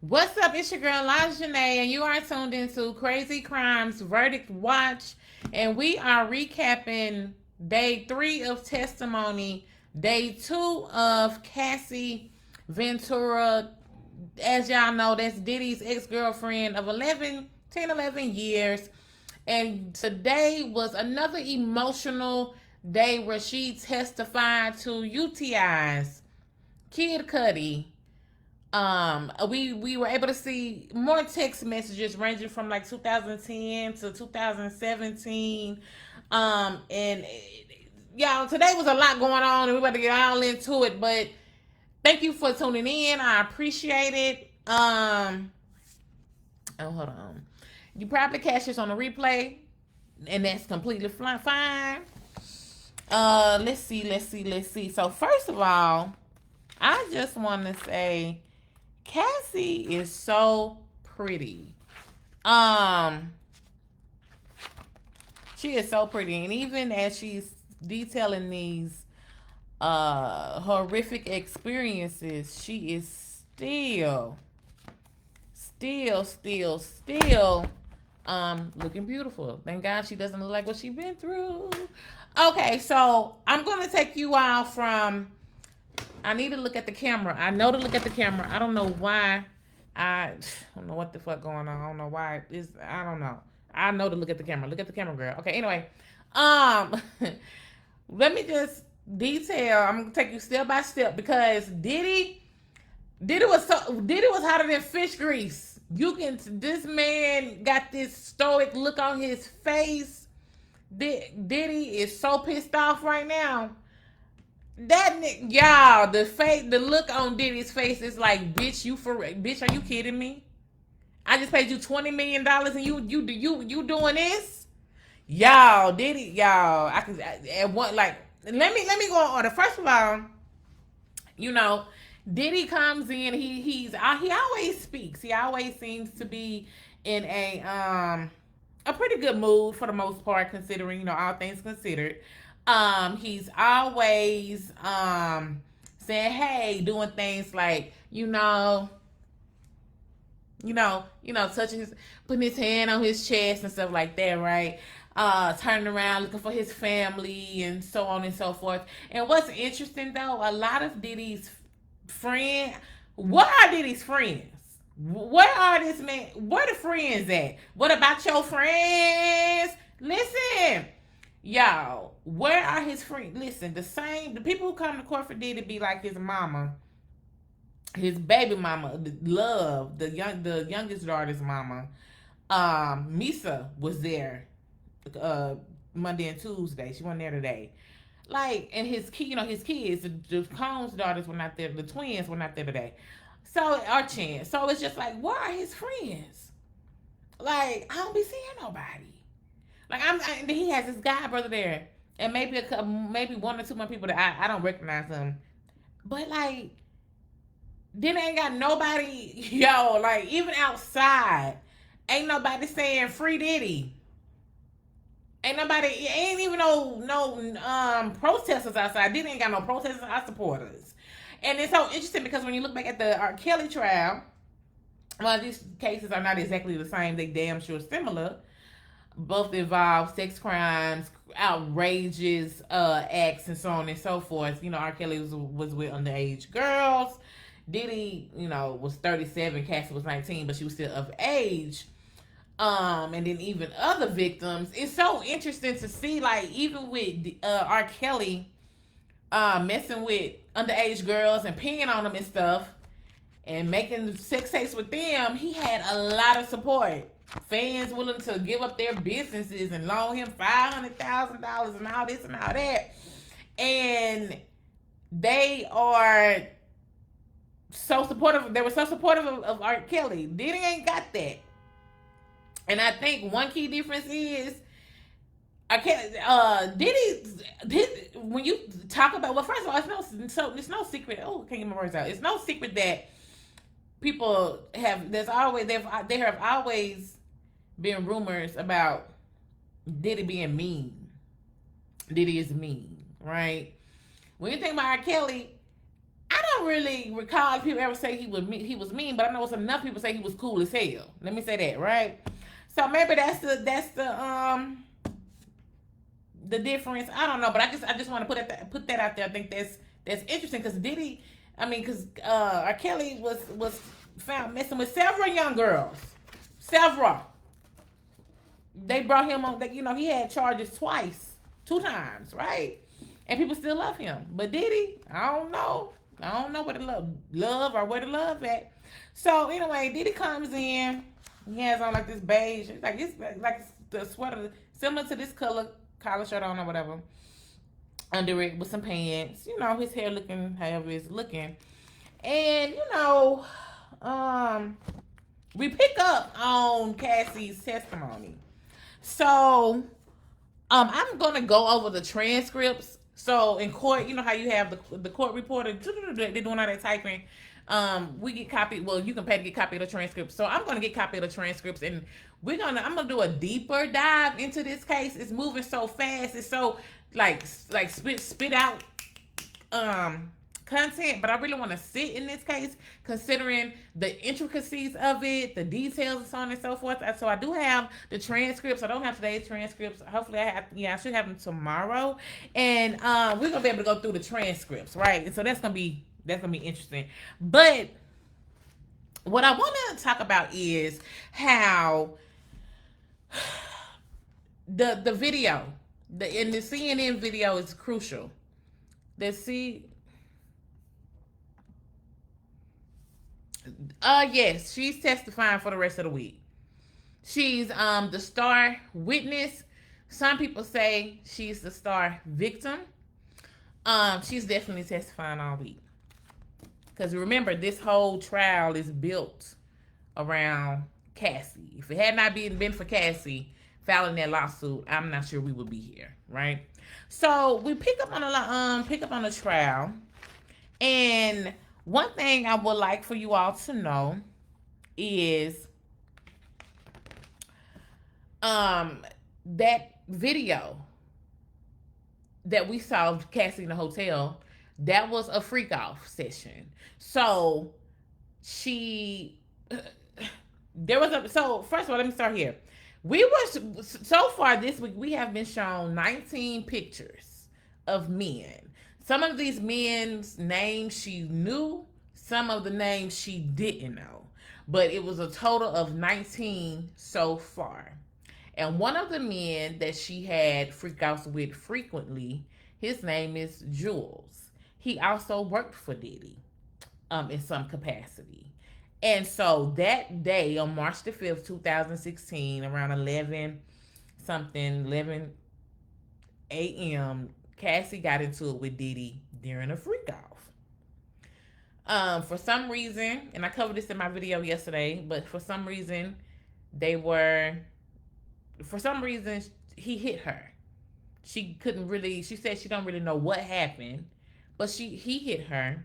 What's up? It's your girl, Janae, and you are tuned into Crazy Crimes Verdict Watch. And we are recapping day 3 of testimony, day 2 of Cassie Ventura. As y'all know, that's Diddy's ex-girlfriend of 11 years. And today was another emotional day where she testified to UTIs. Kid Cudi. We were able to see more text messages ranging from like 2010 to 2017. And y'all, today was a lot going on, and we're about to get all into it. But thank you for tuning in. I appreciate it. Oh, hold on. You probably catch this on the replay, and that's completely fine. Let's see. So first of all, I just want to say Cassie is so pretty. She is so pretty, and even as she's detailing these horrific experiences, she is still looking beautiful. Thank God she doesn't look like what she's been through. Okay, so I'm gonna take you out from. I need to look at the camera. I know to look at the camera. I don't know why. I don't know what the fuck going on. I don't know why. I don't know. I know to look at the camera. Look at the camera, girl. Okay, anyway. Let me just detail. I'm gonna take you step by step because Diddy was hotter than fish grease. This man got this stoic look on his face. Diddy is so pissed off right now. Y'all, the look on Diddy's face is like, bitch, are you kidding me? I just paid you $20 million and you doing this? Y'all, Diddy, y'all, let me go on order. First of all, Diddy comes in, he always speaks. He always seems to be in a pretty good mood for the most part, considering, all things considered. He's always saying, hey, doing things like, touching putting his hand on his chest and stuff like that, right? Turning around, looking for his family and so on and so forth. And what's interesting though, a lot of Diddy's friends, what are Diddy's friends? Where are this man? Where the friends at? What about your friends? Listen. Y'all, where are his friends? Listen, the people who come to court for Diddy be like his mama, his baby mama, Love, the youngest daughter's mama. Misa was there Monday and Tuesday. She wasn't there today. Like, and his kids, the Combs daughters were not there. The twins were not there today. So, our chance. So it's just like, where are his friends? Like, I don't be seeing nobody. Like he has this guy brother there, and maybe maybe one or two more people that I don't recognize him, but like, then ain't got nobody, yo. Like even outside, ain't nobody saying free Diddy. Ain't even no protesters outside. Diddy ain't got no protesters or supporters, and it's so interesting because when you look back at the R. Kelly trial, well, these cases are not exactly the same. They damn sure similar. Both involve sex crimes, outrageous acts, and so on and so forth. R. Kelly was with underage girls. Diddy, was 37. Cassie was 19, but she was still of age. And then even other victims. It's so interesting to see, like, even with R. Kelly messing with underage girls and peeing on them and stuff and making sex tapes with them, he had a lot of support. Fans willing to give up their businesses and loan him $500,000 and all this and all that. And they are so supportive. They were so supportive of R. Kelly. Diddy ain't got that. And I think one key difference is Diddy, when you talk about, well, first of all, it's no secret. Oh, I can't get my words out. It's no secret that people have, there have always been rumors about Diddy being mean. Diddy is mean, right? When you think about R. Kelly, I I don't really recall people ever say he was mean, but I know it's enough people say he was cool as hell. Let me say that, right? So maybe that's the difference. I don't know, but I just want to put that out there. I think that's interesting because Diddy, I mean, because R. Kelly was found messing with several young girls, several. They brought him on. You know, he had charges twice, 2 times, right? And people still love him. But Diddy, I don't know. I don't know where the love or where the love at. So anyway, Diddy comes in. He has on like this beige, it's like the sweater similar to this color shirt on or whatever. Under it with some pants. You know, his hair looking however it's looking. And we pick up on Cassie's testimony. So I'm gonna go over the transcripts. So in court, you know how you have the court reporter, they're doing all that typing. We get copy. Well, you can pay to get copy of the transcripts. So I'm gonna get copy of the transcripts, and I'm gonna do a deeper dive into this case. It's moving so fast. It's so like spit out content, but I really want to sit in this case, considering the intricacies of it, the details, and so on and so forth. So I do have the transcripts. I don't have today's transcripts. Hopefully, I should have them tomorrow, and we're gonna be able to go through the transcripts, right? And so that's gonna be interesting. But what I want to talk about is how the video, in the CNN video, is crucial. Yes, she's testifying for the rest of the week. She's the star witness. Some people say she's the star victim. She's definitely testifying all week. Because remember, this whole trial is built around Cassie. If it had not been for Cassie filing that lawsuit, I'm not sure we would be here, right? So we pick up on the trial, and one thing I would like for you all to know is that video that we saw of Cassie in the hotel, that was a freak off session. So so first of all, let me start here. So far this week, we have been shown 19 pictures of men. Some of these men's names she knew, some of the names she didn't know. But it was a total of 19 so far. And one of the men that she had freakouts with frequently, his name is Jules. He also worked for Diddy in some capacity. And so that day, on March the 5th, 2016, around 11 a.m., Cassie got into it with Diddy during a freak off. For some reason, and I covered this in my video yesterday, but for some reason, he hit her. She said she don't really know what happened, but he hit her.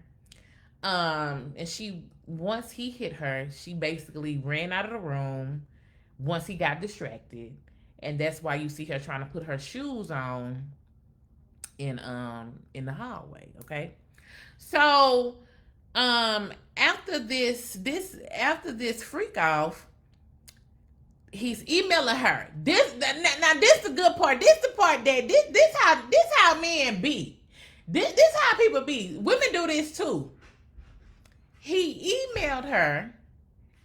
And once he hit her, she basically ran out of the room once he got distracted. And that's why you see her trying to put her shoes on in the hallway, okay? So after this freak off, he's emailing her. This the good part. This the part that this how men be. This how people be. Women do this too. He emailed her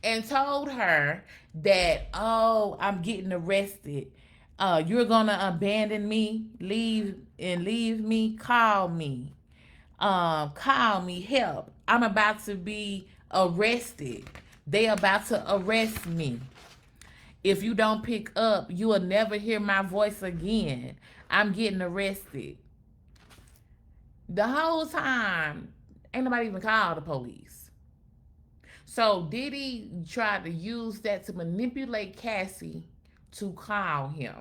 and told her that, I'm getting arrested. You're gonna abandon me, leave me, call me, help. I'm about to be arrested. They about to arrest me. If you don't pick up, you will never hear my voice again. I'm getting arrested. The whole time, ain't nobody even called the police. So Diddy tried to use that to manipulate Cassie to call him.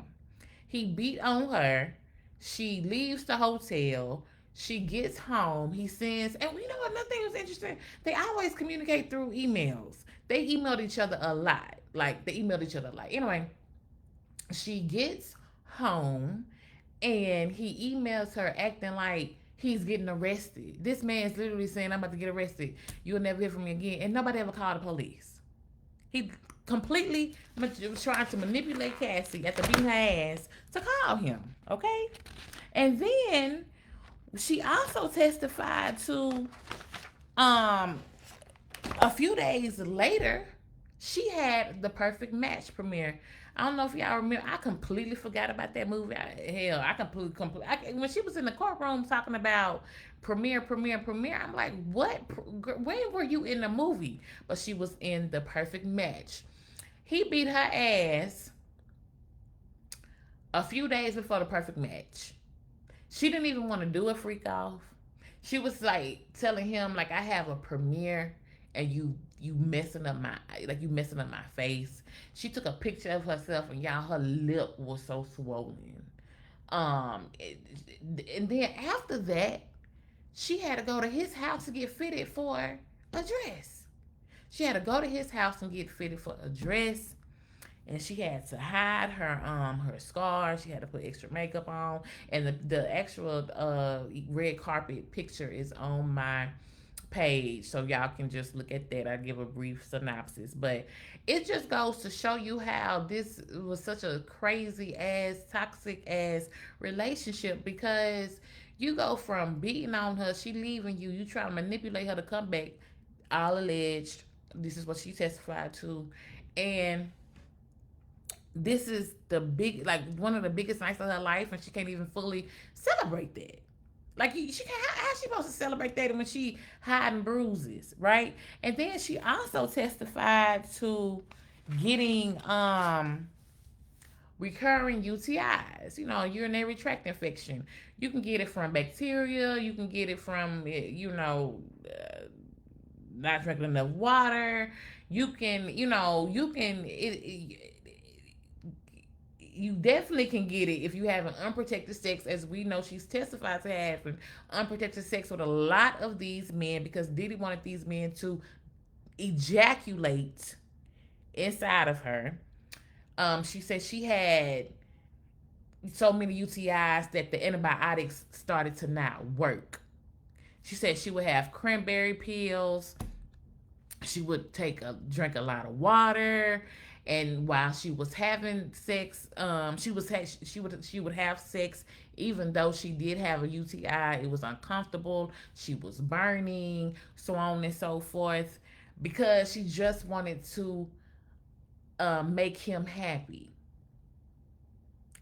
He beat on her. She leaves the hotel. She gets home. He sends, and you know what, another thing was interesting? They always communicate through emails. They emailed each other a lot. Anyway, she gets home, and he emails her acting like he's getting arrested. This man's literally saying, I'm about to get arrested. You'll never hear from me again. And nobody ever called the police. He completely was trying to manipulate Cassie after beating her ass to call him. Okay? And then she also testified to a few days later, she had the Perfect Match premiere. I don't know if y'all remember. I completely forgot about that movie. I completely. When she was in the courtroom talking about premiere, I'm like, what? When were you in the movie? But she was in the Perfect Match. He beat her ass a few days before the Perfect Match. She didn't even want to do a freak off. She was like telling him, like, I have a premiere and you messing up my face. She took a picture of herself and y'all, her lip was so swollen. And then after that, she had to go to his house to get fitted for a dress. She had to go to his house and get fitted for a dress. And she had to hide her scars. She had to put extra makeup on. And the actual red carpet picture is on my page, so y'all can just look at that. I give a brief synopsis, but it just goes to show you how this was such a crazy ass, toxic ass relationship, because you go from beating on her, she leaving you, you try to manipulate her to come back, all alleged. This is what she testified to, and this is the big, like, one of the biggest nights of her life, and she can't even fully celebrate that. Like, she can't, how's she supposed to celebrate that when she hiding bruises, right? And then she also testified to getting recurring UTIs, urinary tract infection. You can get it from bacteria. You can get it from, not drinking enough water. You definitely can get it if you have an unprotected sex, as we know she's testified to having unprotected sex with a lot of these men, because Diddy wanted these men to ejaculate inside of her. She said she had so many UTIs that the antibiotics started to not work. She said she would have cranberry pills. She would drink a lot of water. And while she was having sex, she would have sex even though she did have a UTI. It was uncomfortable. She was burning, so on and so forth, because she just wanted to make him happy.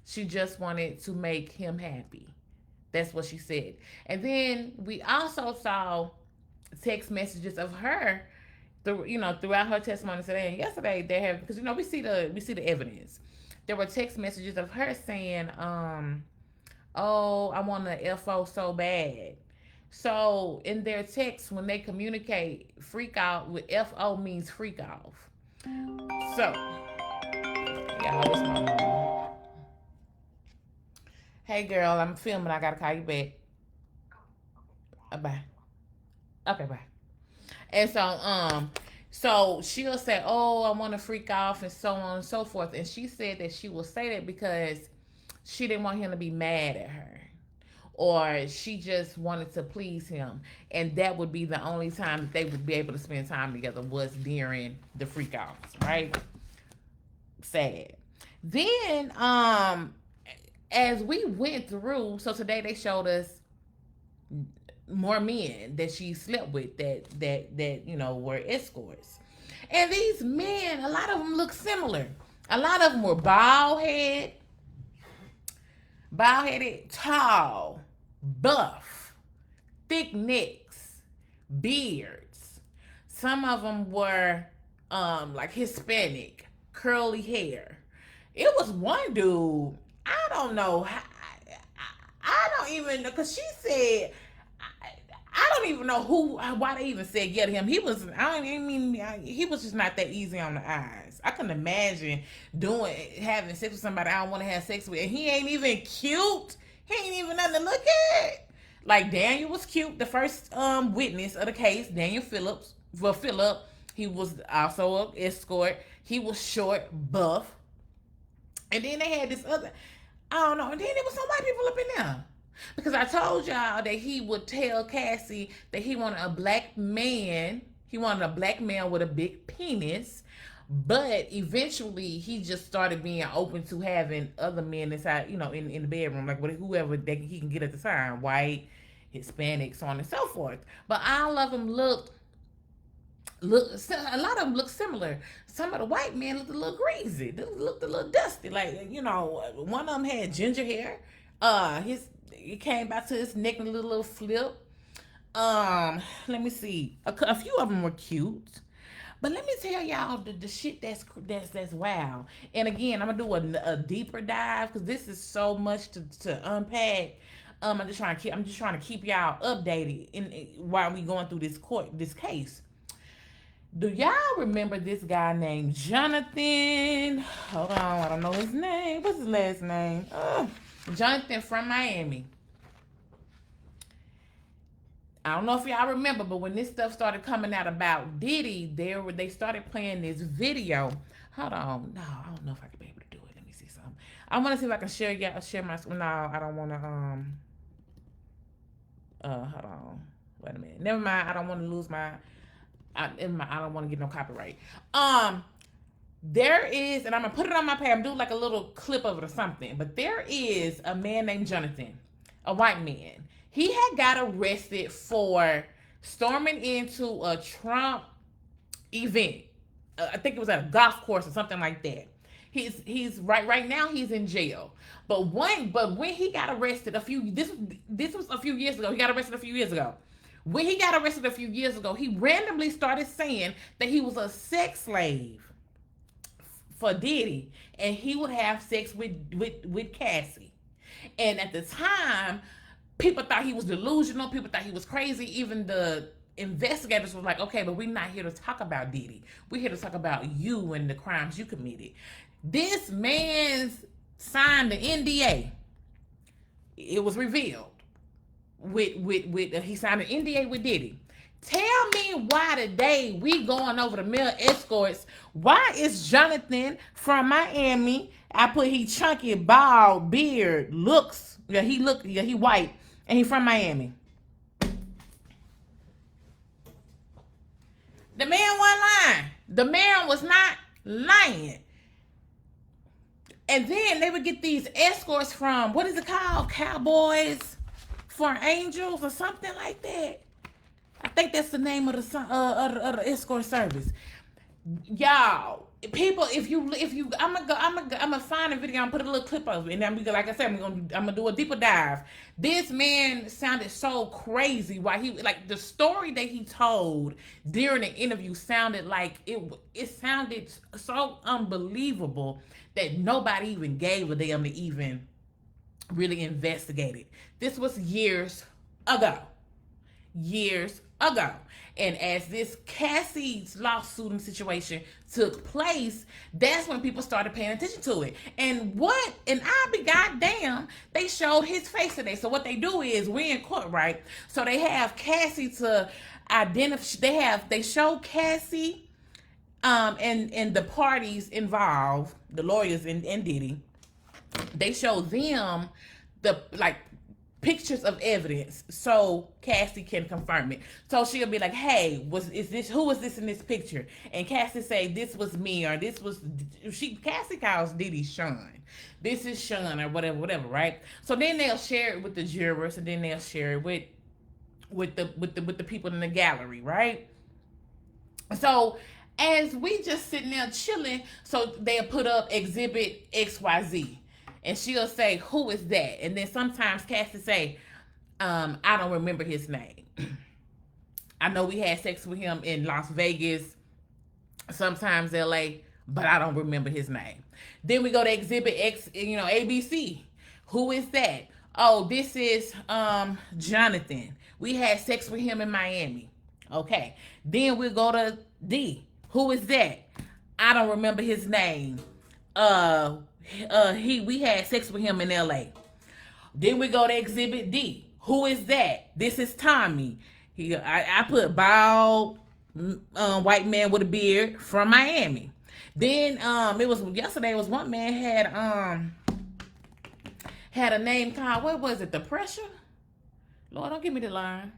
She just wanted to make him happy. That's what she said. And then we also saw text messages of her throughout her testimony today and yesterday. They have, because we see the evidence. There were text messages of her saying, "Oh, I want to FO so bad." So in their text, when they communicate, freak out with FO means freak off. So, y'all, this my mom. Hey girl, I'm filming. I gotta call you back. Bye. Okay, bye. And so she'll say, "Oh, I want to freak off," and so on and so forth. And she said that she will say that because she didn't want him to be mad at her, or she just wanted to please him, and that would be the only time that they would be able to spend time together, was during the freak offs, right? Sad. Then, as we went through, so today they showed us more men that she slept with that were escorts. And these men, a lot of them look similar. A lot of them were bald-headed, tall, buff, thick necks, beards. Some of them were like Hispanic, curly hair. It was one dude, I don't know, I don't even know, because she said, I don't even know why they even said yeah to him. He was, he was just not that easy on the eyes. I couldn't imagine having sex with somebody I don't want to have sex with. And he ain't even cute. He ain't even nothing to look at. Like, Daniel was cute, the first witness of the case, Daniel Phillips. Well, Phillip, he was also an escort. He was short, buff. And then they had this other, I don't know. And then there was some white people up in there. Because I told y'all that he would tell Cassie that he wanted a black man. He wanted a black man with a big penis. But eventually, he just started being open to having other men inside, you know, in the bedroom, like whoever that he can get at the time, white, Hispanic, so on and so forth. But all of them look, a lot of them look similar. Some of the white men looked a little greasy. They looked a little dusty. Like, you know, one of them had ginger hair. It came back to his neck and a little flip. Let me see. A few of them were cute. But let me tell y'all the shit that's wow. And again, I'm gonna do a deeper dive because this is so much to unpack. I'm just trying to keep y'all updated while we going through this case. Do y'all remember this guy named Jonathan? Hold on, I don't know his name. What's his last name? Jonathan from Miami. I don't know if y'all remember, but when this stuff started coming out about Diddy, they started playing this video. Hold on. No, I don't know if I could be able to do it. Let me see something. I want to see if I can share my screen. No, I don't want to, hold on. Wait a minute. Never mind. I don't want to lose I don't want to get no copyright. There is, and I'm going to put it on my page. I'm doing like a little clip of it or something. But there is a man named Jonathan, a white man. He had got arrested for storming into a Trump event. I think it was at a golf course or something like that. He's right now he's in jail. But when he got arrested this was a few years ago. He got arrested a few years ago. When he got arrested a few years ago, he randomly started saying that he was a sex slave for Diddy, and he would have sex with Cassie. And at the time, people thought he was delusional. People thought he was crazy. Even the investigators were like, okay, but we're not here to talk about Diddy. We're here to talk about you and the crimes you committed. This man signed the NDA. It was revealed. He signed an NDA with Diddy. Tell me why today we going over the male escorts. Why is Jonathan from Miami? I put he chunky, bald, beard, looks. He white. And he from Miami. The man wasn't lying. The man was not lying. And then they would get these escorts from, what is it called? Cowboys for Angels or something like that. I think that's the name of the escort service. Y'all, people, if you, I'm gonna find a video and put a little clip of it, and then like I said, I'm gonna do a deeper dive. This man sounded so crazy. Why the story that he told during the interview sounded like it sounded so unbelievable that nobody even gave a damn to even really investigate it. This was years ago. And as this Cassie's lawsuit situation took place, that's when people started paying attention to it. And I'll be goddamn, they showed his face today. So what they do is, we're in court, right? So they have Cassie to identify, they show Cassie and the parties involved, the lawyers and Diddy, they show them pictures of evidence so Cassie can confirm it. So she'll be like, hey, who was this in this picture? And Cassie say, this was me, or Cassie calls Diddy Sean. This is Sean, or whatever, right? So then they'll share it with the jurors, and then they'll share it with the people in the gallery, right? So as we just sitting there chilling, so they'll put up exhibit XYZ. And she'll say, who is that? And then sometimes Cassie say, I don't remember his name. I know we had sex with him in Las Vegas, sometimes LA, but I don't remember his name. Then we go to exhibit X, ABC. Who is that? Oh, this is Jonathan. We had sex with him in Miami. Okay. Then we go to D. Who is that? I don't remember his name. We had sex with him in LA. Then we go to exhibit D. Who is that? This is Tommy. I put bald white man with a beard from Miami. Then yesterday was one man had a name called, what was it, The Pressure? Lord, don't give me the line.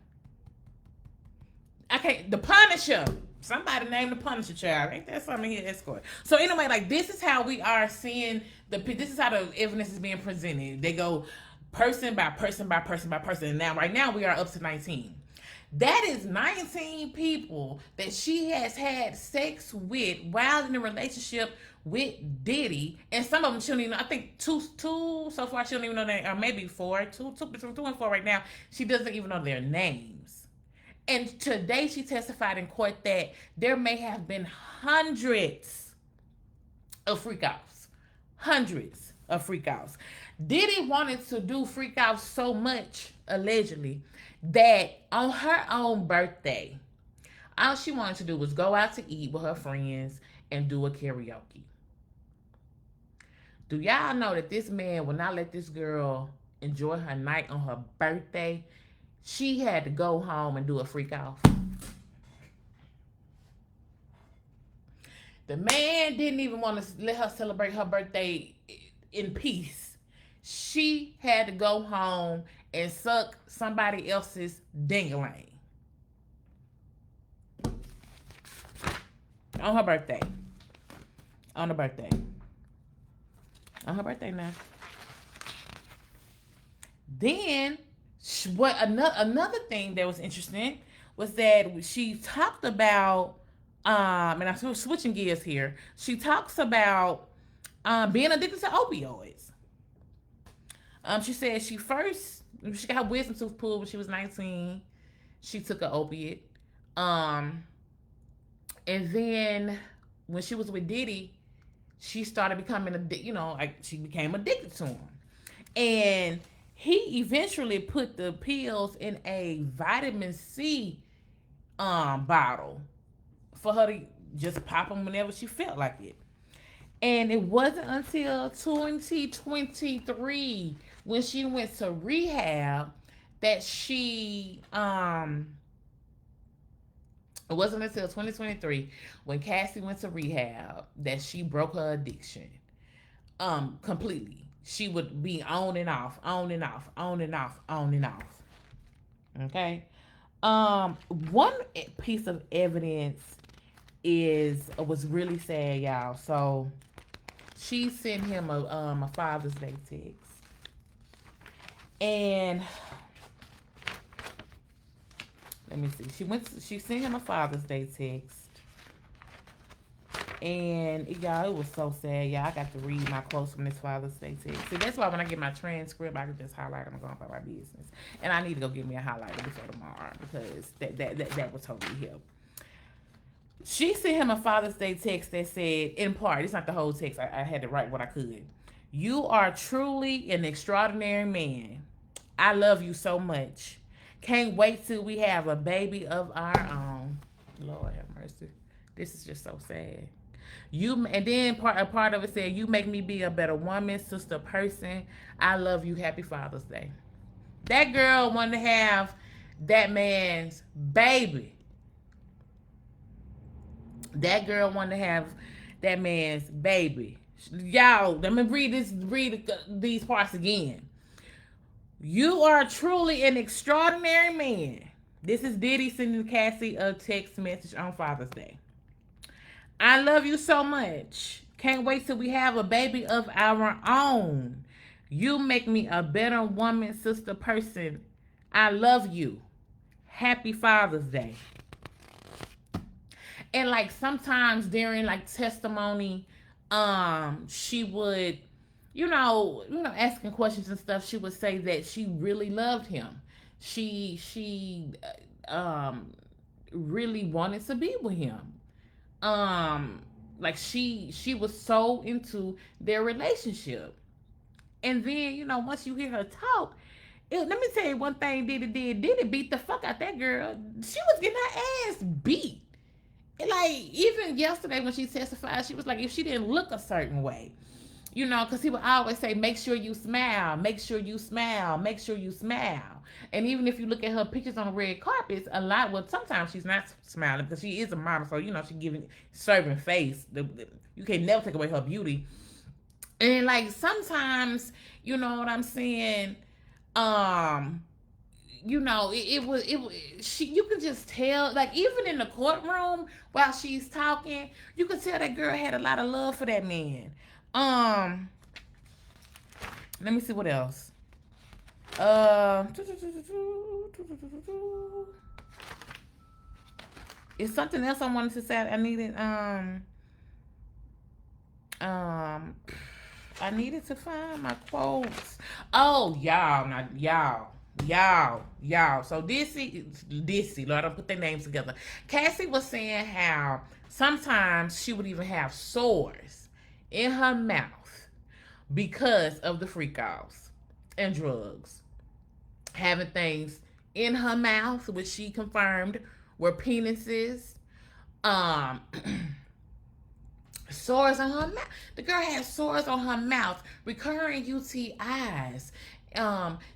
I can't, The Punisher. Somebody named The Punisher, child. Ain't that something here, escort? So anyway, like, this is how we are seeing, this is how the evidence is being presented. They go person by person by person by person. And now, right now, we are up to 19. That is 19 people that she has had sex with while in a relationship with Diddy, and some of them she don't even know. I think two so far she don't even know their, or maybe four, two between 2 and 4 right now. She doesn't even know their names. And today she testified in court that there may have been hundreds of freakouts, hundreds of freakouts. Diddy wanted to do freakouts so much, allegedly, that on her own birthday, all she wanted to do was go out to eat with her friends and do a karaoke. Do y'all know that this man will not let this girl enjoy her night on her birthday? She had to go home and do a freak off. The man didn't even want to let her celebrate her birthday in peace. She had to go home and suck somebody else's ding-a-lang. On her birthday. On her birthday. On her birthday now. Then, what another thing that was interesting was that she talked about, and I'm switching gears here. She talks about being addicted to opioids. She said she got her wisdom tooth pulled when she was 19. She took an opiate. And then when she was with Diddy, she started becoming she became addicted to him. And he eventually put the pills in a vitamin C bottle for her to just pop them whenever she felt like it. And it wasn't until 2023 when she went to rehab that she it wasn't until 2023 when Cassie went to rehab that she broke her addiction completely. She would be on and off, on and off, on and off, on and off. Okay. One piece of evidence was really sad, y'all. So she sent him a Father's Day text. And let me see. She sent him a Father's Day text. And y'all, it was so sad. Y'all, I got to read my quotes from this Father's Day text. See, that's why when I get my transcript, I can just highlight them and go about my business. And I need to go get me a highlighter before tomorrow because that would totally help. She sent him a Father's Day text that said, in part, it's not the whole text. I had to write what I could. You are truly an extraordinary man. I love you so much. Can't wait till we have a baby of our own. Lord have mercy. This is just so sad. And then a part of it said, you make me be a better woman, sister, person. I love you. Happy Father's Day. That girl wanted to have that man's baby. That girl wanted to have that man's baby. Y'all, let me read these parts again. You are truly an extraordinary man. This is Diddy sending Cassie a text message on Father's Day. I love you so much. Can't wait till we have a baby of our own. You make me a better woman, sister, person. I love you. Happy Father's Day. And like sometimes during like testimony, she would, asking questions and stuff, she would say that she really loved him. She really wanted to be with him. Like she was so into their relationship. And then, once you hear her talk, let me tell you one thing Diddy beat the fuck out that girl. She was getting her ass beat. And like, even yesterday when she testified, she was like, if she didn't look a certain way, because he would always say, make sure you smile, make sure you smile, make sure you smile. And even if you look at her pictures on the red carpets, sometimes she's not smiling because she is a model. So, she serving face. You can never take away her beauty. And like sometimes, you know what I'm saying? Um, it was she, you could just tell, like even in the courtroom while she's talking, you could tell that girl had a lot of love for that man. Um, let me see what else. Uh, it's something else I wanted to say. I needed um I needed to find my quotes. Oh, y'all, now y'all. So Dissy, Lord, I put their names together. Cassie was saying how sometimes she would even have sores in her mouth because of the freak offs and drugs. Having things in her mouth, which she confirmed were penises. Um, sores on her mouth. The girl had sores on her mouth, recurring UTIs.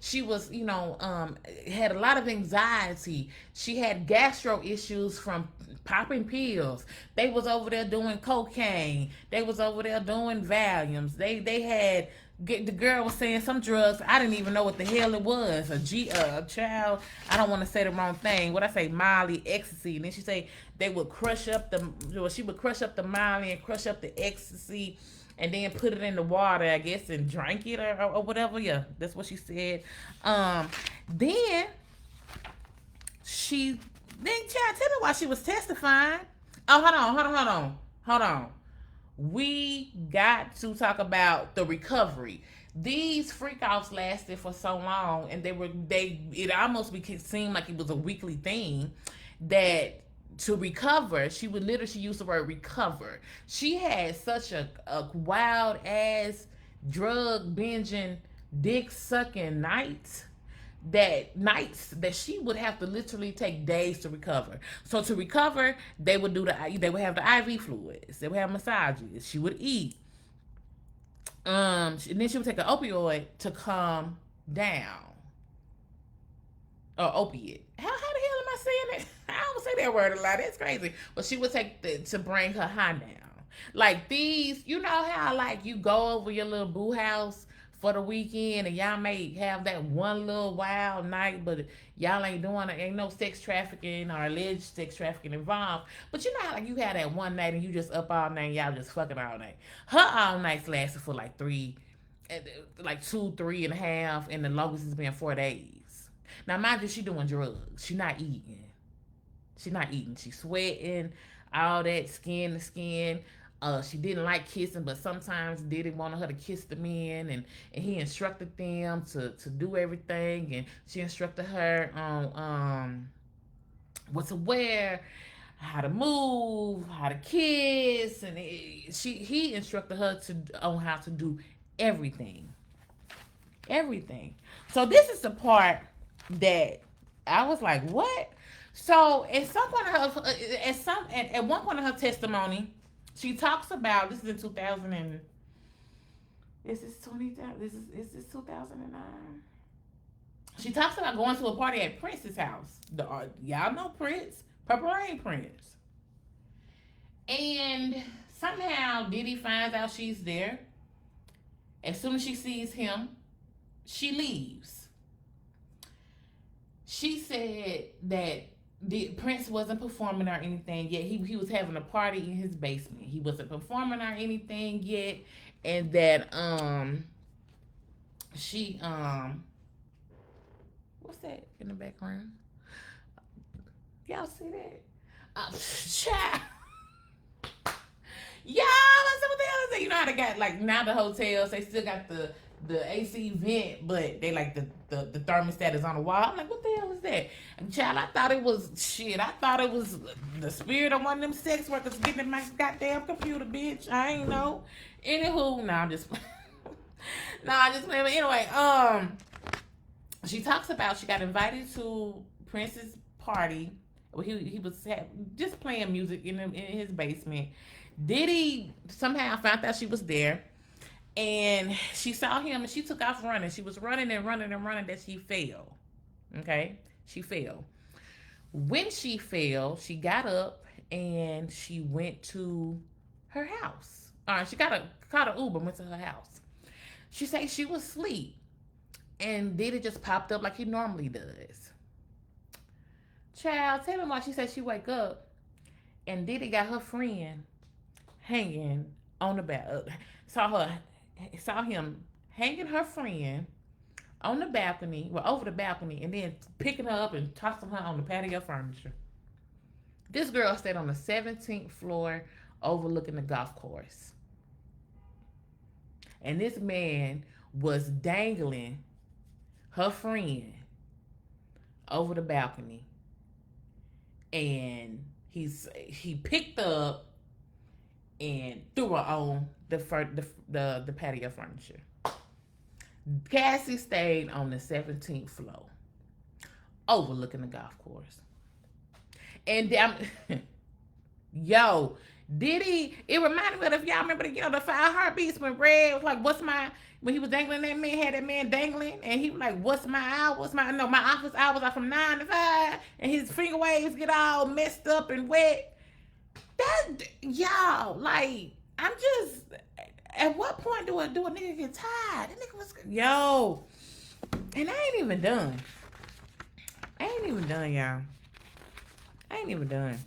She was, had a lot of anxiety. She had gastro issues from popping pills. They was over there doing cocaine. They was over there doing Valiums. They had the girl was saying some drugs. I didn't even know what the hell it was. A child. I don't want to say the wrong thing. What I say, Molly, ecstasy. And then she say they would crush up the. Well, she would crush up the Molly and crush up the ecstasy, and then put it in the water, I guess, and drink it or whatever. Yeah, that's what she said. Then she child, tell me why she was testifying. Oh, hold on. We got to talk about the recovery. These freak offs lasted for so long, and it almost seemed like it was a weekly thing that to recover, she used the word recover. She had such a wild ass drug binging, dick sucking nights that she would have to literally take days to recover. So to recover, they would have the IV fluids, they would have massages, she would eat, and then she would take an opioid to calm down, or opiate. How the hell am I saying it? I don't say that word a lot. That's crazy. But she would take to bring her high down. Like these, you know how like you go over your little boo house for the weekend and y'all may have that one little wild night, but y'all ain't doing it. Ain't no sex trafficking or alleged sex trafficking involved. But you know how like you had that one night and you just up all night and y'all just fucking all night. Her all nights lasted for like 2, 3.5, and the longest has been 4 days. Now, mind you, she doing drugs. She not eating. She sweating, all that skin to skin. She didn't like kissing, but sometimes Diddy wanted her to kiss the men, and he instructed them to do everything, and she instructed her on what to wear, how to move, how to kiss, and he instructed her on how to do everything. So this is the part that I was like, what? So at some point of her, at one point of her testimony, she talks about, this is in 2000 and is this 2009? She talks about going to a party at Prince's house. Y'all know Prince, Purple Rain Prince. And somehow Diddy finds out she's there. As soon as she sees him, she leaves. She said that Prince wasn't performing or anything yet. He was having a party in his basement. He wasn't performing or anything yet. And that she what's that in the background? Y'all see that? Child. Y'all, what the hell is that? You know how they got like now the hotels, they still got the AC vent, but they like the thermostat is on the wall. I'm like, what the hell is that? And child, I thought it was the spirit of one of them sex workers getting in my goddamn computer, bitch. I ain't know. Anywho, I'm just I just playing. But anyway, she talks about she got invited to Prince's party. Well, he was just playing music in his basement. Diddy somehow found out she was there, and she saw him, and she took off running. She was running that she fell. Okay, she fell. When she fell, she got up and she went to her house. She caught an Uber, went to her house. She said she was asleep, and Diddy just popped up like he normally does. Child, tell me why she said she wake up, and Diddy got her friend hanging on the back. Saw him hanging her friend on the balcony, well, over the balcony, and then picking her up and tossing her on the patio furniture. This girl stayed on the 17th floor overlooking the golf course. And this man was dangling her friend over the balcony. And he picked her up and threw her on the patio furniture. Cassie stayed on the 17th floor, overlooking the golf course. And yo, Diddy, it reminded me of, if y'all remember, the 5 Heartbeats when Red was like, when he was dangling that man, had that man dangling, and he was like, my office hours are from 9 to 5, and his finger waves get all messed up and wet. Y'all, like, I'm just, at what point do a nigga get tired? That nigga was, yo, and I ain't even done, y'all. I ain't even done.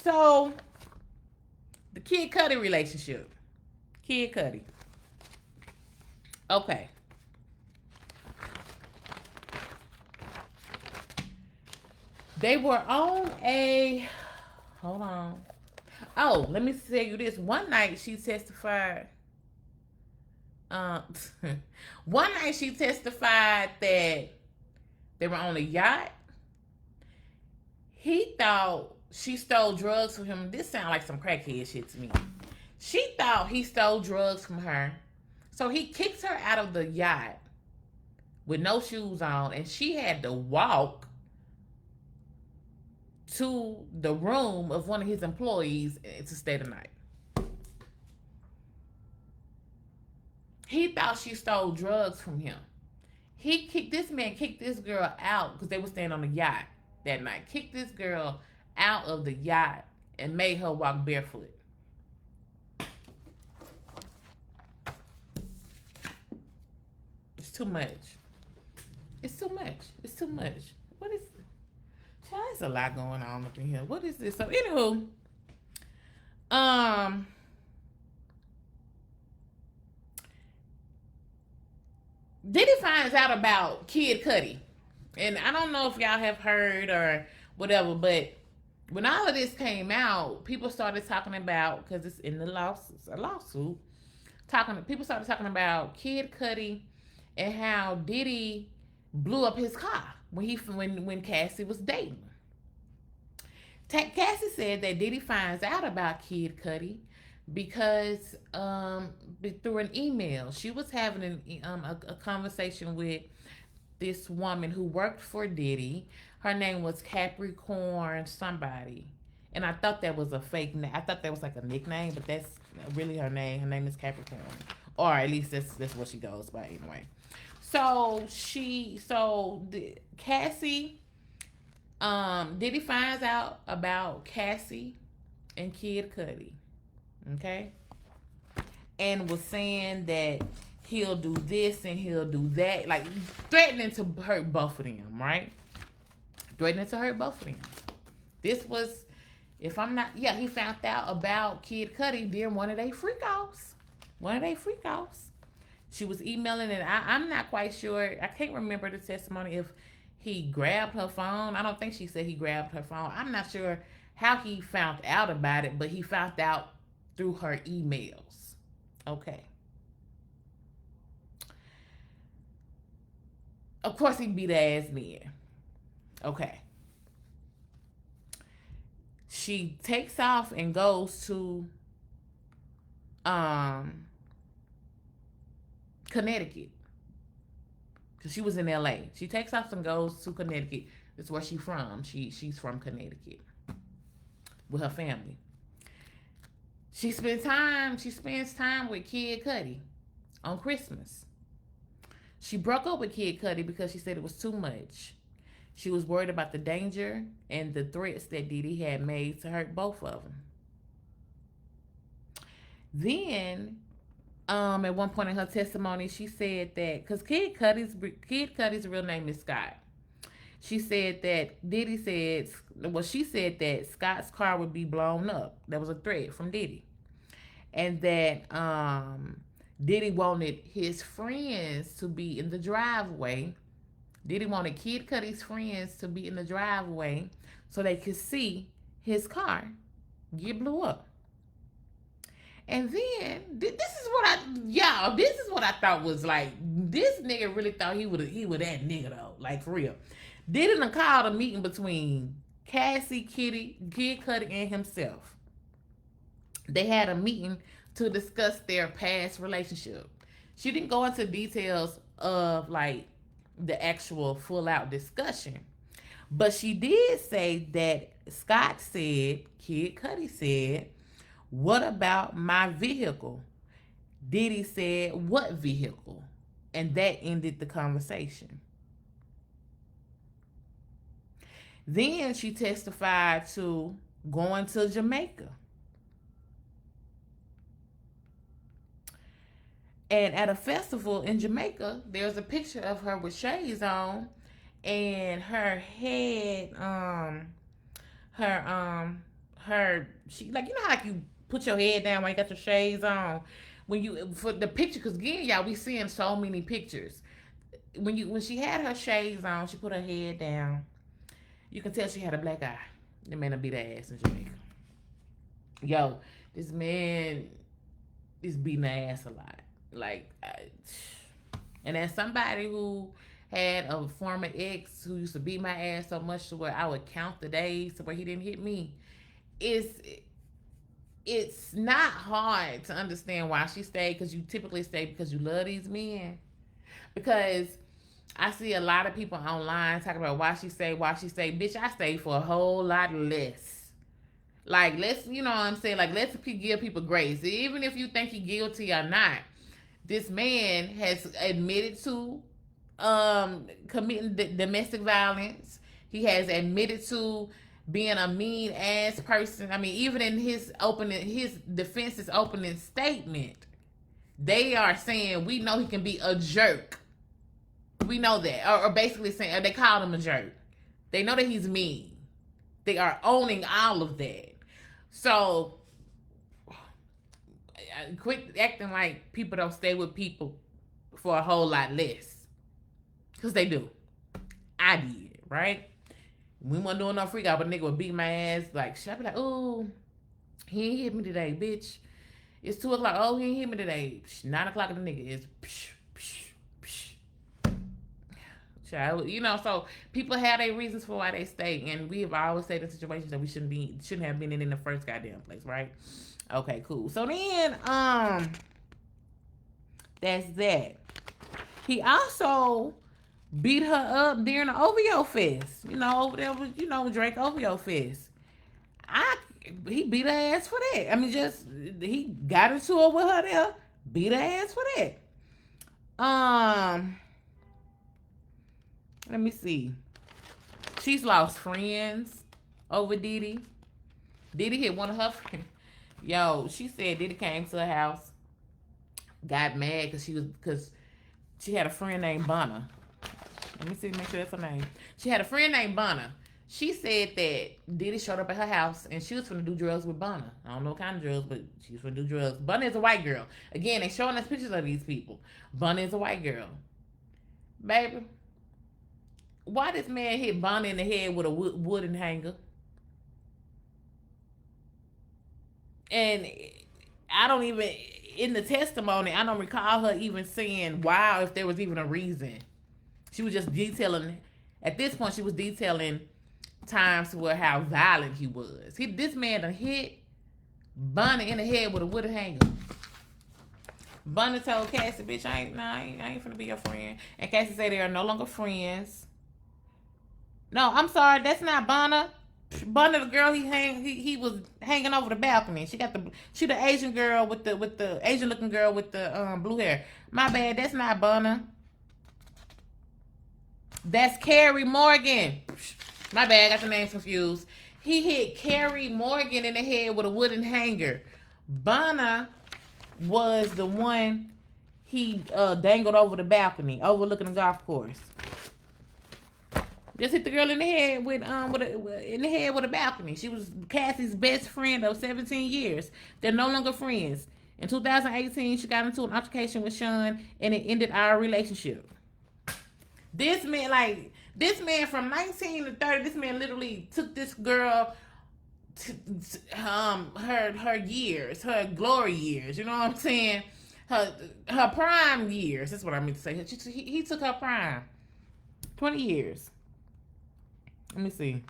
So, the Kid Cudi relationship. Kid Cudi. Okay. They were on a... Hold on. Oh, let me tell you this. One night she testified... one night she testified that they were on a yacht. He thought she stole drugs from him. This sounds like some crackhead shit to me. She thought he stole drugs from her. So he kicks her out of the yacht with no shoes on, and she had to walk to the room of one of his employees to stay the night. He thought she stole drugs from him. This man kicked this girl out because they were staying on the yacht that night. Kicked this girl out of the yacht and made her walk barefoot. It's too much. What is it? There's a lot going on up in here. What is this? So anywho, Diddy finds out about Kid Cudi. And I don't know if y'all have heard or whatever, but when all of this came out, people started talking about, because it's in the lawsuit, people started talking about Kid Cudi and how Diddy blew up his car when Cassie was dating. Cassie said that Diddy finds out about Kid Cudi because through an email. She was having a conversation with this woman who worked for Diddy. Her name was Capricorn somebody. And I thought that was a fake name. I thought that was like a nickname, but that's really her name. Her name is Capricorn. Or at least that's what she goes by anyway. So Cassie, Diddy finds out about Cassie and Kid Cudi. Okay? And was saying that he'll do this and he'll do that. Like, threatening to hurt both of them, right? Threatening to hurt both of them. This was, if I'm not, yeah, he found out about Kid Cudi during one of their freak-offs. She was emailing, and I'm not quite sure. I can't remember the testimony if he grabbed her phone. I don't think she said he grabbed her phone. I'm not sure how he found out about it, but he found out through her emails. Okay. Of course, he beat her ass then. Okay. She takes off and goes to Connecticut. Because she was in LA. She takes off and goes to Connecticut. That's where she's from. She's from Connecticut with her family. She spends time with Kid Cudi on Christmas. She broke up with Kid Cudi because she said it was too much. She was worried about the danger and the threats that Diddy had made to hurt both of them. Then, at one point in her testimony, she said that because Kid Cudi's real name is Scott. She said that Diddy said, well, she said that Scott's car would be blown up. That was a threat from Diddy, and that Diddy wanted his friends to be in the driveway. Diddy wanted Kid Cudi's friends to be in the driveway so they could see his car get blew up. And then this is what I thought was like, this nigga really thought he would that nigga though, like for real. Diddy done called a meeting between Cassie, Kid Cudi, and himself. They had a meeting to discuss their past relationship. She didn't go into details of like the actual full out discussion, but she did say that Scott said, Kid Cudi said, "What about my vehicle?" Diddy said, "What vehicle?" And that ended the conversation. Then she testified to going to Jamaica. And at a festival in Jamaica, there's a picture of her with shades on, and her head, she, like, you know how like you put your head down when you got your shades on, when you, for the picture, because again, y'all, we seeing so many pictures. When she had her shades on, she put her head down. You can tell she had a black eye. The man beat her ass in Jamaica. Yo, this man is beating her ass a lot. Like, and as somebody who had a former ex who used to beat my ass so much to where I would count the days to where he didn't hit me, it's not hard to understand why she stayed, because you typically stay because you love these men. Because I see a lot of people online talking about why she stayed. Bitch, I stayed for a whole lot less. Like, let's, you know what I'm saying? Like, let's give people grace. Even if you think he's guilty or not, this man has admitted to committing domestic violence. He has admitted to being a mean ass person. I mean, even in his defense's opening statement, they are saying, we know he can be a jerk. We know that. Or basically saying, they called him a jerk. They know that he's mean. They are owning all of that. So, quit acting like people don't stay with people for a whole lot less. Because they do. I did, right? We wasn't doing no freak out, but a nigga would beat my ass. Like, should I be like, oh, he ain't hit me today, bitch. It's 2 o'clock. Oh, he ain't hit me today. 9 o'clock and the nigga is psh, psh, psh. Child, you know, so people have their reasons for why they stay. And we have always stayed in situations that we shouldn't have been in the first goddamn place, right? Okay, cool. So then, that's that. He also beat her up during the OVO Fest. You know, over there was, you know, Drake OVO Fest. He beat her ass for that. I mean, just, he got into it with her there, beat her ass for that. Let me see. She's lost friends over Diddy. Diddy hit one of her friends. Yo, she said Diddy came to her house, got mad because she had a friend named Bonner. Let me see, make sure that's her name. She had a friend named Bonner. She said that Diddy showed up at her house and she was finna do drugs with Bonner. I don't know what kind of drugs, but she was finna do drugs. Bonner is a white girl. Again, they showing us pictures of these people. Bonner is a white girl. Baby, why this man hit Bonner in the head with a wooden hanger? And I don't even, in the testimony, I don't recall her even saying, wow, if there was even a reason. She was just detailing, at this point, she was detailing times where how violent he was. This man done hit Bonner in the head with a wooden hanger. Bonner told Cassie, bitch, I ain't finna be your friend. And Cassie said they are no longer friends. No, I'm sorry, that's not Bonner. Bonner, the girl he was hanging over the balcony. She the Asian girl with the Asian looking girl with the blue hair. My bad, that's not Bonner. That's Carrie Morgan. My bad, I got the names confused. He hit Carrie Morgan in the head with a wooden hanger. Bonner was the one he dangled over the balcony, overlooking the golf course. Just hit the girl in the head with a balcony. She was Cassie's best friend of 17 years. They're no longer friends. In 2018, she got into an altercation with Sean, and it ended our relationship. This man from 19 to 30, this man literally took this girl to, her years, her glory years. You know what I'm saying? Her prime years. That's what I meant to say. He took her prime. 20 years. Let me see.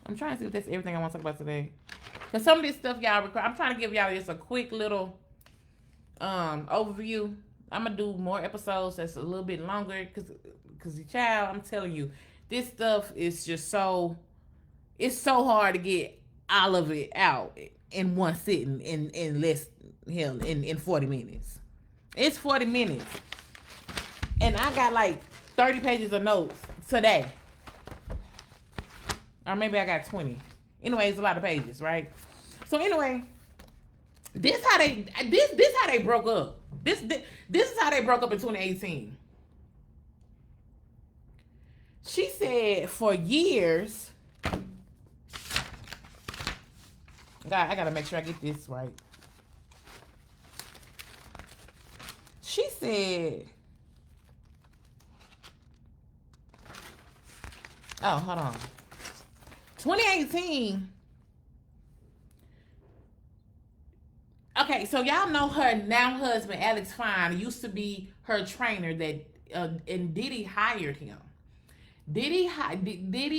I'm trying to see if that's everything I want to talk about today. Because some of this stuff y'all require, I'm trying to give y'all just a quick little overview. I'm going to do more episodes that's a little bit longer because the child, I'm telling you, this stuff is just it's so hard to get all of it out in one sitting in less, hell, in 40 minutes. It's 40 minutes. And I got like 30 pages of notes today. Or maybe I got 20. Anyway, it's a lot of pages, right? So anyway, this how they broke up. This is how they broke up in 2018. She said for years. I gotta make sure I get this right. She said, oh, hold on. 2018. Okay, so y'all know her now husband, Alex Fine, used to be her trainer that, and Diddy hired him. Diddy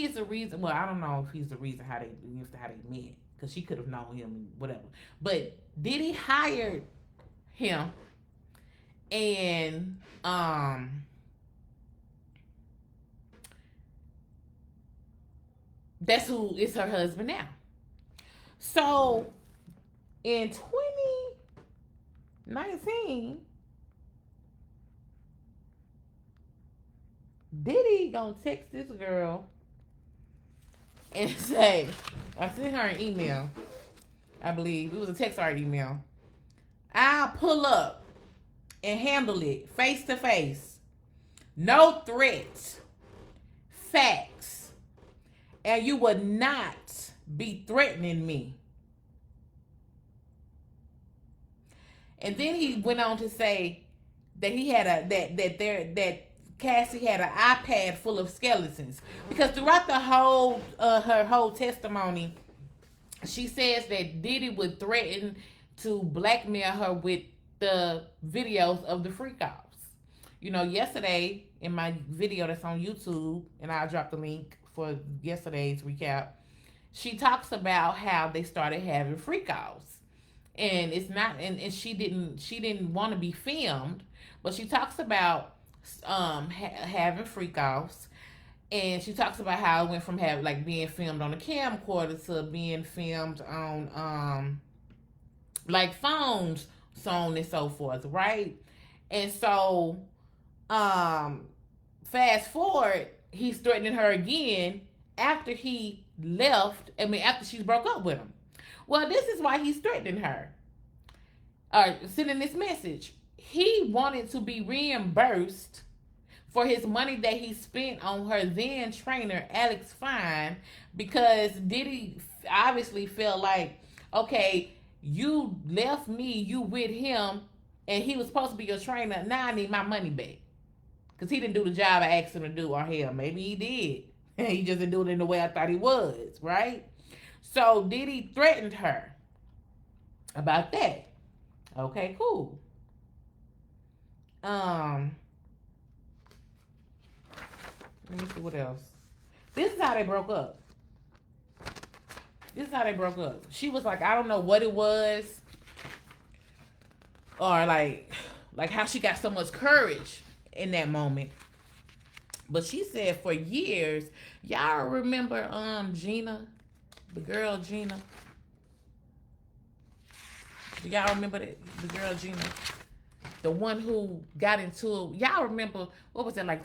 is the reason, well, I don't know if he's the reason how they met, because she could have known him and whatever. But Diddy hired him, and that's who is her husband now. So in 2019, Diddy gonna text this girl and say, I sent her an email, I believe. It was a text or email. I'll pull up and handle it face to face. No threats. Facts. And you would not be threatening me. And then he went on to say that he had that Cassie had an iPad full of skeletons, because throughout the whole her whole testimony, she says that Diddy would threaten to blackmail her with the videos of the freak-offs. You know, yesterday in my video that's on YouTube, and I'll drop the link for yesterday's recap, she talks about how they started having freak-offs. And it's not, and she didn't want to be filmed, but she talks about having freak-offs, and she talks about how it went from being filmed on a camcorder to being filmed on like phones, so on and so forth, right? And so fast forward, he's threatening her again after he left. I mean, after she broke up with him. Well, this is why he's threatening her, or sending this message. He wanted to be reimbursed for his money that he spent on her then trainer, Alex Fine, because Diddy obviously felt like, okay, you left me, you with him, and he was supposed to be your trainer. Now I need my money back. Because he didn't do the job I asked him to do, or hell, maybe he did. He just didn't do it in the way I thought he was, right? So Diddy threatened her about that. Okay, cool. Let me see what else. This is how they broke up. She was like, I don't know what it was, or like how she got so much courage in that moment. But she said for years, y'all remember Gina, the girl Gina? Do y'all remember the girl Gina? the one who got into it. Y'all remember, what was it, like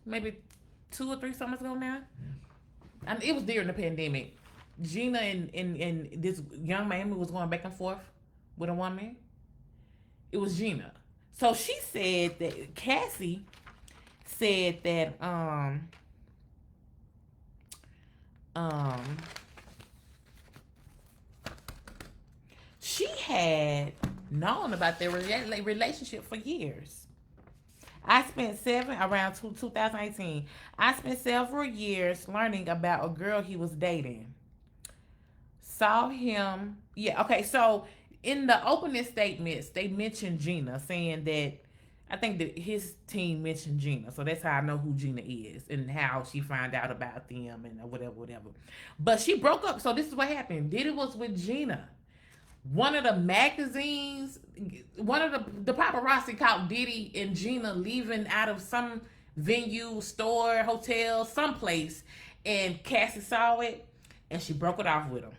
maybe 2 or 3 summers ago now? And it was during the pandemic. Gina and this young man who was going back and forth with a woman. It was Gina. So she said that Cassie said that she had known about their relationship for years. I spent around 2018. I spent several years learning about a girl he was dating. Saw him. Yeah, okay, so in the opening statements, they mentioned Gina, saying that I think that his team mentioned Gina, so that's how I know who Gina is and how she found out about them and whatever. But she broke up, so this is what happened. Diddy was with Gina. One of the magazines, one of the paparazzi caught Diddy and Gina leaving out of some venue, store, hotel, someplace, and Cassie saw it, and she broke it off with him.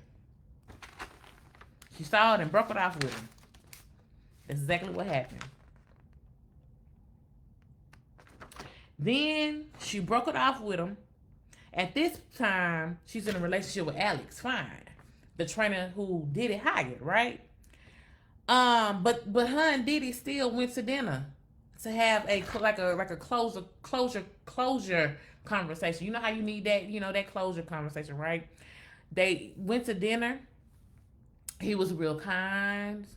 She saw it and broke it off with him. That's exactly what happened. Then she broke it off with him. At this time, she's in a relationship with Alex Fine, the trainer who Diddy hired, right? But her and Diddy still went to dinner to have a closure conversation. You know how you need that, that closure conversation, right? They went to dinner. He was real kind.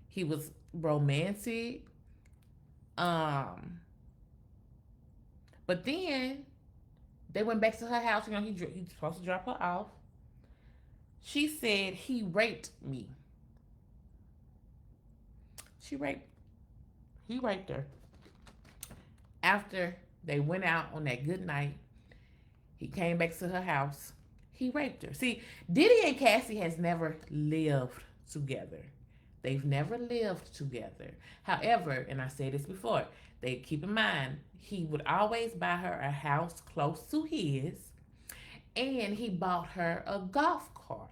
He was romantic. But then they went back to her house. He's supposed to drop her off. She said he raped me. He raped her. After they went out on that good night, he came back to her house. He raped her. See, Diddy and Cassie has never lived together. They've never lived together. However, and I said this before, they keep in mind, he would always buy her a house close to his, and he bought her a golf cart.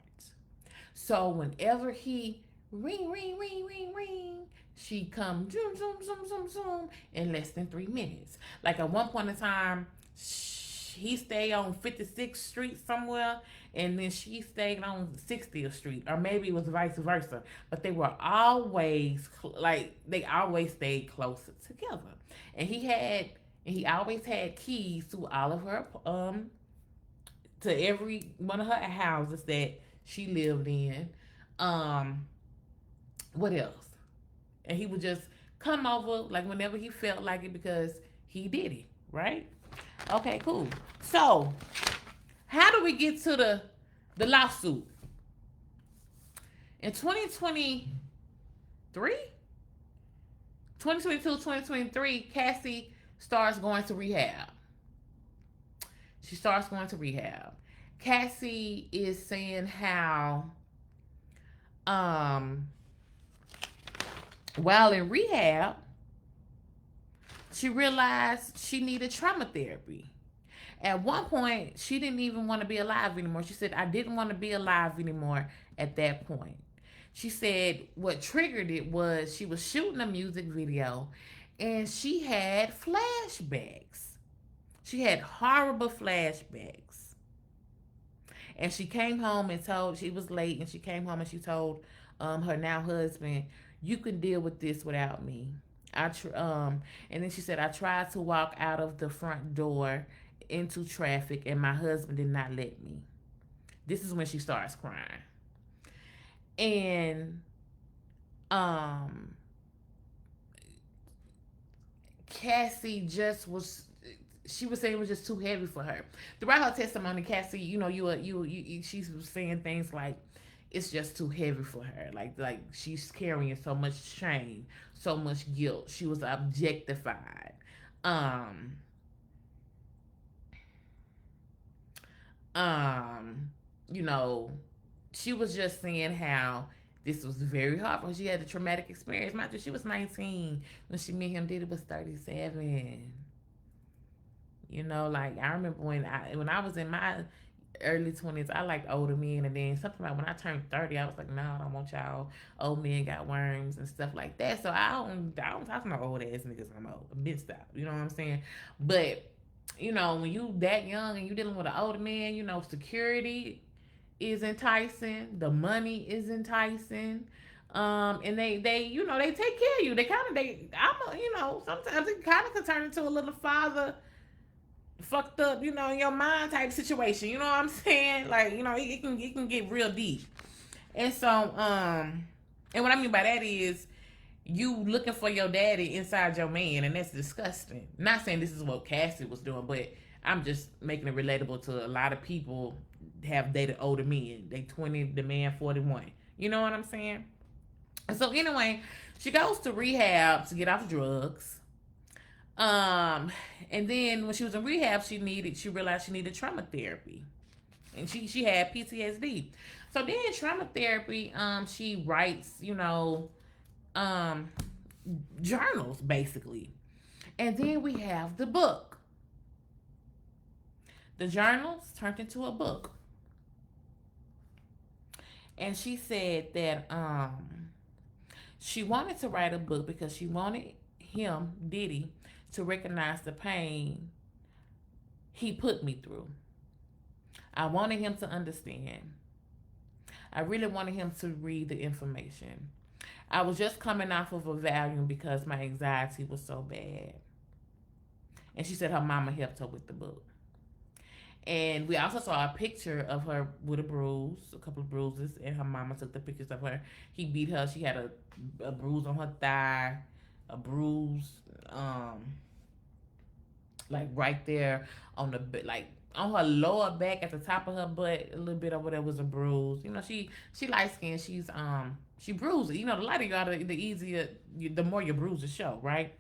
So whenever he ring, she come zoom, zoom, zoom, zoom, zoom in less than 3 minutes. Like at one point in time, he stayed on 56th Street somewhere, and then she stayed on 60th Street, or maybe it was vice versa. But they were always they always stayed close together. And he always had keys to all of her to every one of her houses that she lived in. What else? And he would just come over like whenever he felt like it, because he did it, right? Okay, cool. So, how do we get to the lawsuit? In 2023, Cassie starts going to rehab. She starts going to rehab. Cassie is saying how, while in rehab, she realized she needed trauma therapy. At one point, she didn't even want to be alive anymore. She said, I didn't want to be alive anymore at that point. She said what triggered it was she was shooting a music video and she had flashbacks. She had horrible flashbacks. And she came home and told, she was late, and she came home and she told her now husband, you can deal with this without me. And then she said, I tried to walk out of the front door into traffic and my husband did not let me. This is when she starts crying. And Cassie she was saying it was just too heavy for her. Throughout her testimony, Cassie, she was saying things like, it's just too heavy for her. Like she's carrying so much shame, so much guilt. She was objectified. She was just saying how this was very hard for her. She had a traumatic experience. Mind you, she was 19 when she met him. Diddy was 37. I remember when I was in my early 20s, I liked older men. And then something like when I turned 30, I was like, no, I don't want y'all. Old men got worms and stuff like that. So I don't talk to no old ass niggas no more. I'm been stopped. You know what I'm saying? But, when you that young and you dealing with an older man, security is enticing. The money is enticing. And they take care of you. Sometimes it kind of can turn into a little father fucked up, in your mind type situation. You know what I'm saying? Like, it can get real deep. And so, and what I mean by that is you looking for your daddy inside your man, and that's disgusting. Not saying this is what Cassie was doing, but I'm just making it relatable to a lot of people have dated older men. They 20, the man 41. You know what I'm saying? And so anyway, she goes to rehab to get off drugs. And then when she was in rehab, she realized she needed trauma therapy. And she had PTSD. So then trauma therapy, she writes, journals basically. And then we have the book. The journals turned into a book. And she said that she wanted to write a book because she wanted him, Diddy, to recognize the pain he put me through. I wanted him to understand. I really wanted him to read the information. I was just coming off of a Valium because my anxiety was so bad. And she said her mama helped her with the book. And we also saw a picture of her with a couple of bruises, and her mama took the pictures of her. He beat her. She had a bruise on her thigh, a bruise, like right there on on her lower back at the top of her butt, a little bit over there was a bruise. She light skinned. She bruised. The lighter you are, the easier, the more your bruises show, right?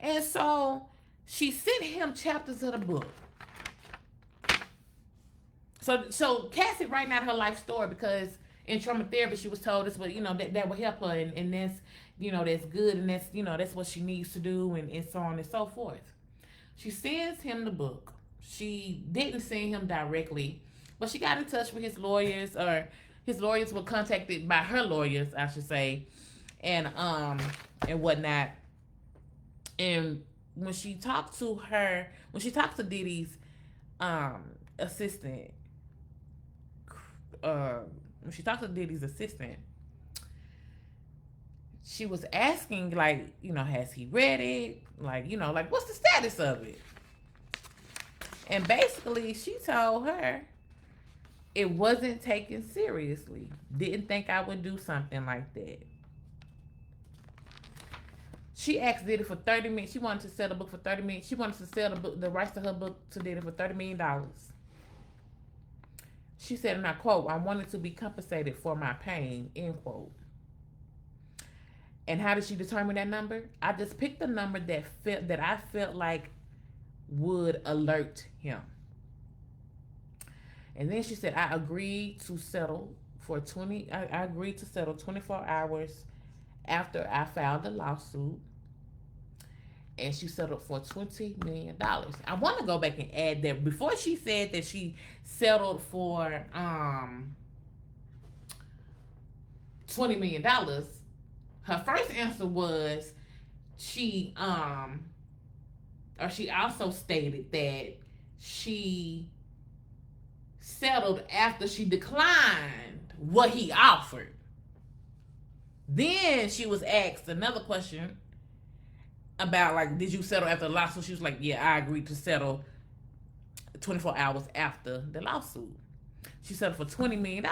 And so she sent him chapters of the book. So Cassie writing out her life story because in trauma therapy she was told this, but that would help her, and that's that's good, and that's what she needs to do, and so on and so forth. She sends him the book. She didn't send him directly, but she got in touch with his lawyers, or his lawyers were contacted by her lawyers, I should say, and whatnot. And when she talked to Diddy's assistant, she was asking, has he read it? What's the status of it? And basically, she told her it wasn't taken seriously. Didn't think I would do something like that. She asked Diddy for $30 million. She wanted to sell the book for $30 million. She wanted to sell the rights to her book to Diddy for $30 million. She said, and I quote, "I wanted to be compensated for my pain," end quote. And how did she determine that number? I just picked the number that I felt like would alert him. And then she said, I agreed to settle 24 hours after I filed the lawsuit. And she settled for $20 million. I want to go back and add that before she said that she settled for $20 million, her first answer was she also stated that she settled after she declined what he offered. Then she was asked another question about, did you settle after the lawsuit? She was like, yeah, I agreed to settle 24 hours after the lawsuit. She settled for $20 million.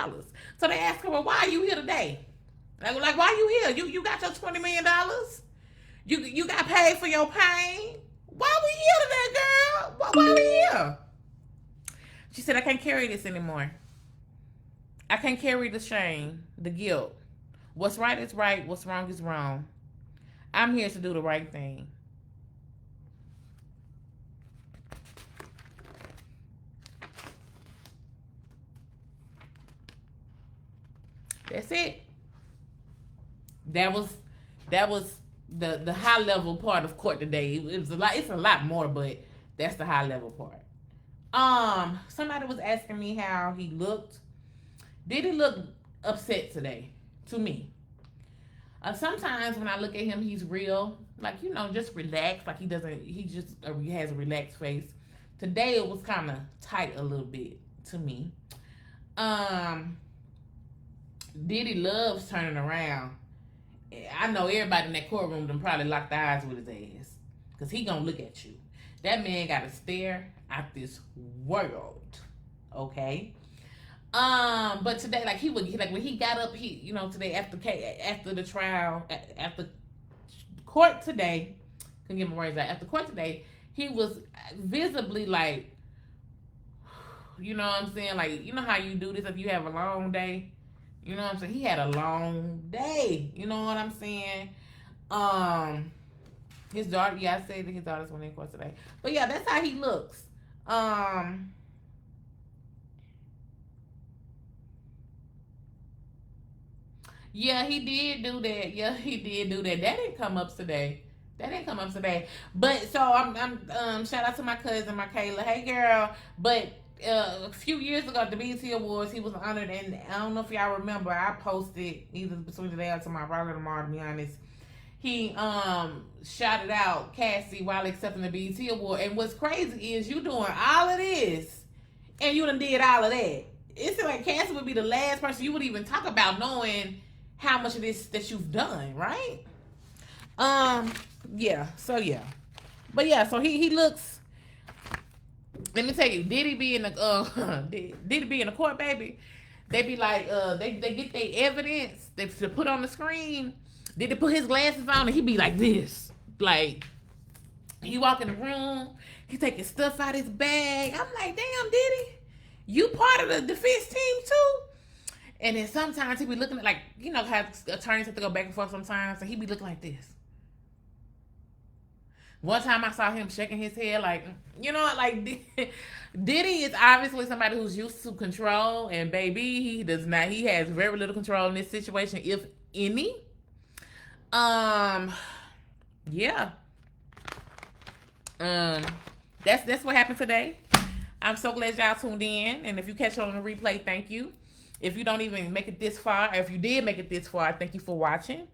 So they asked her, well, why are you here today? Like why are you here? You got your $20 million? You got paid for your pain? Why we here today, girl? Why we here? She said, I can't carry this anymore. I can't carry the shame, the guilt. What's right is right. What's wrong is wrong. I'm here to do the right thing. That's it. That was the high level part of court today. It's a lot more, but that's the high level part. Somebody was asking me how he looked. Did he look upset today? To me, sometimes when I look at him, he's real, like just relaxed. Like he doesn't. He just he has a relaxed face. Today it was kind of tight a little bit to me. Um, Diddy loves turning around. I know everybody in that courtroom them probably locked eyes with his ass, cause he gonna look at you. That man got to stare at this world. Okay. But today, like when he got up, today after the trial, after court today, couldn't get my words out. After court today, he was visibly like, you know what I'm saying? Like, you know how you do this if you have a long day? You know what I'm saying? He had a long day. You know what I'm saying? His daughter, yeah, I said that his daughter's went in court today. But yeah, that's how he looks. Yeah, he did do that. Yeah, he did do that. That didn't come up today. That didn't come up today. But so I'm shout out to my cousin, my Kayla. Hey girl. But a few years ago at the BET Awards, he was honored, and I don't know if y'all remember, I posted either between today or tomorrow, probably tomorrow to be honest. He shouted out Cassie while accepting the BET Award. And what's crazy is you doing all of this and you done did all of that. It's like Cassie would be the last person you would even talk about, knowing how much of this that you've done, right? Yeah, so yeah. But yeah, so he looks, let me tell you, Diddy be in the court, baby. They be like, they get their evidence they to put on the screen. Did they put his glasses on and he be like this? Like, he walk in the room, he taking stuff out his bag. I'm like, damn, Diddy, you part of the defense team too? And then sometimes he be looking at, like, how attorneys have to go back and forth sometimes, and he be looking like this. One time I saw him shaking his head like, Diddy is obviously somebody who's used to control, and baby, he does not. He has very little control in this situation, if any. Yeah. That's what happened today. I'm so glad y'all tuned in, and if you catch it on the replay, thank you. If you don't even make it this far, or if you did make it this far, thank you for watching.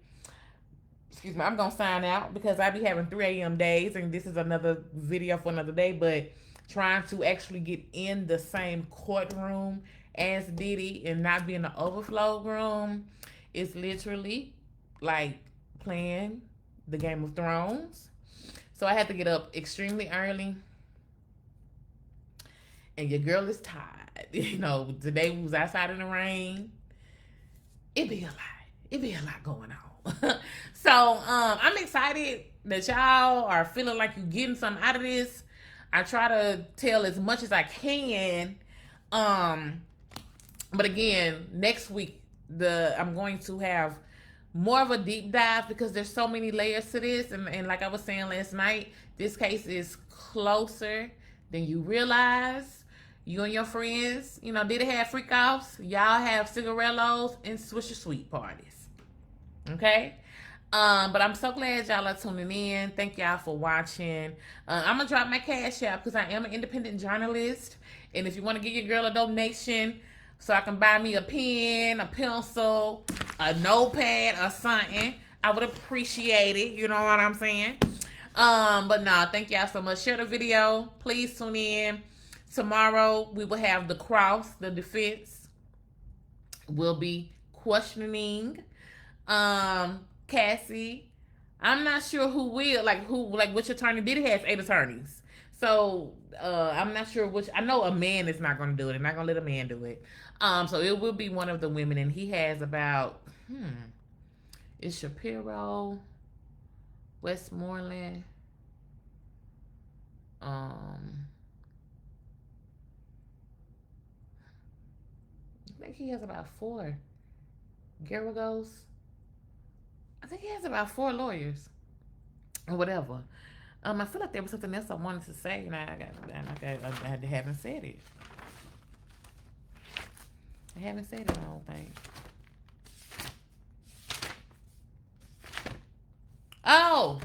Excuse me, I'm gonna sign out because I be having 3 a.m. days, and this is another video for another day. But trying to actually get in the same courtroom as Diddy and not be in the overflow room is literally like playing the Game of Thrones. So I had to get up extremely early, and your girl is tired. Today we was outside in the rain. It be a lot going on. So I'm excited that y'all are feeling like you're getting something out of this. I try to tell as much as I can. But again, next week I'm going to have more of a deep dive because there's so many layers to this, and like I was saying last night, this case is closer than you realize. You and your friends, did it have freak offs? Y'all have cigarellos and Swisher Sweet parties. Okay? But I'm so glad y'all are tuning in. Thank y'all for watching. I'm going to drop my Cash App because I am an independent journalist. And if you want to give your girl a donation so I can buy me a pen, a pencil, a notepad, or something, I would appreciate it. You know what I'm saying? But no, thank y'all so much. Share the video. Please tune in. Tomorrow, we will have the cross, the defense. We'll be questioning Cassie. I'm not sure who will, which attorney. Did it have 8 attorneys? So, I'm not sure which. I know a man is not going to do it. They're not going to let a man do it. So it will be one of the women, and he has about, it's Shapiro, Westmoreland, I think he has about 4 Garagos. I think he has about 4 lawyers or whatever. I feel like there was something else I wanted to say, and I haven't said it. I haven't said it, I don't think. Oh,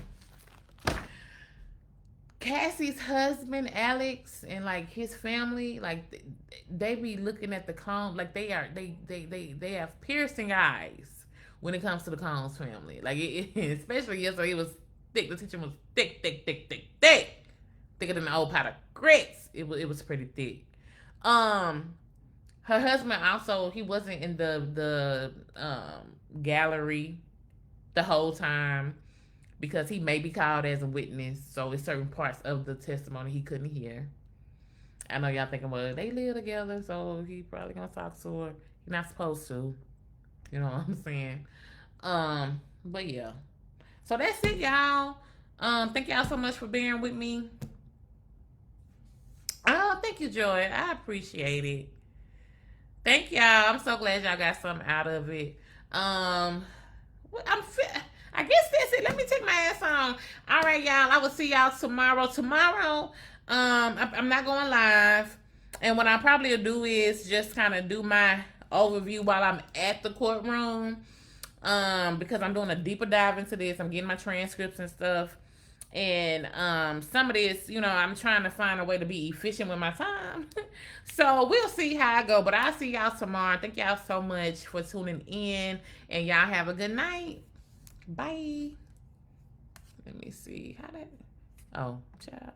Cassie's husband, Alex, and like his family, like they be looking at the Combs like they have piercing eyes when it comes to the Combs family. Like especially yesterday, it was thick. The teacher was thick, thicker than the old pot of grits. It was pretty thick. Um, Her husband also, he wasn't in the gallery the whole time because he may be called as a witness. So it's certain parts of the testimony he couldn't hear. I know y'all thinking, well, they live together, so he probably gonna talk to her. You're not supposed to. You know what I'm saying? But yeah. So that's it, y'all. Thank y'all so much for bearing with me. Oh, thank you, Joy. I appreciate it. Thank y'all. I'm so glad y'all got something out of it. I guess that's it. Let me take my ass on. All right, y'all. I will see y'all tomorrow. Tomorrow, I'm not going live, and what I probably will do is just kind of do my overview while I'm at the courtroom. Because I'm doing a deeper dive into this. I'm getting my transcripts and stuff. And some of this, I'm trying to find a way to be efficient with my time. So we'll see how I go. But I'll see y'all tomorrow. Thank y'all so much for tuning in. And y'all have a good night. Bye. Let me see. Oh, ciao.